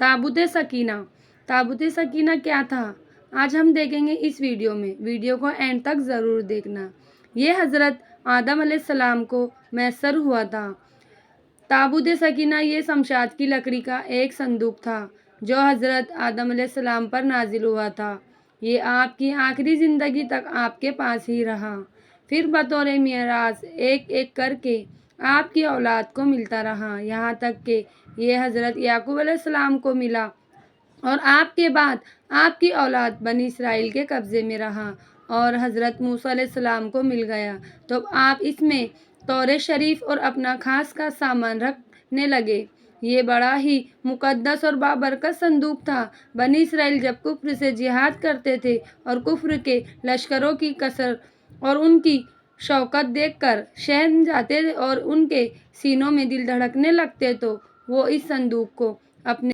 ताबूत सकीना। ताबूत सकीना क्या था, आज हम देखेंगे इस वीडियो में। वीडियो को एंड तक ज़रूर देखना। ये हज़रत आदम अलैहिस्सलाम को मैसर हुआ था। ताबूत सकीना ये शमशाद की लकड़ी का एक संदूक था जो हज़रत आदम अलैहिस्सलाम पर नाजिल हुआ था। ये आपकी आखिरी ज़िंदगी तक आपके पास ही रहा। फिर बतौर मिराज एक एक करके आपकी औलाद को मिलता रहा, यहाँ तक कि ये हज़रत याकूब अलैहिस्सलाम को मिला और आपके बाद आपकी औलाद बनी इसराइल के कब्ज़े में रहा और हज़रत मूसा अलैहिस्सलाम को मिल गया। तो आप इसमें तौरे शरीफ और अपना खास का सामान रखने लगे। ये बड़ा ही मुक़द्दस और बाबरकत संदूक था। बनी इसराइल जब कुफ्र से जिहाद करते थे और कुफ्र के लश्करों की कसर और उनकी शौकत देखकर शहम जाते और उनके सीनों में दिल धड़कने लगते, तो वो इस संदूक को अपने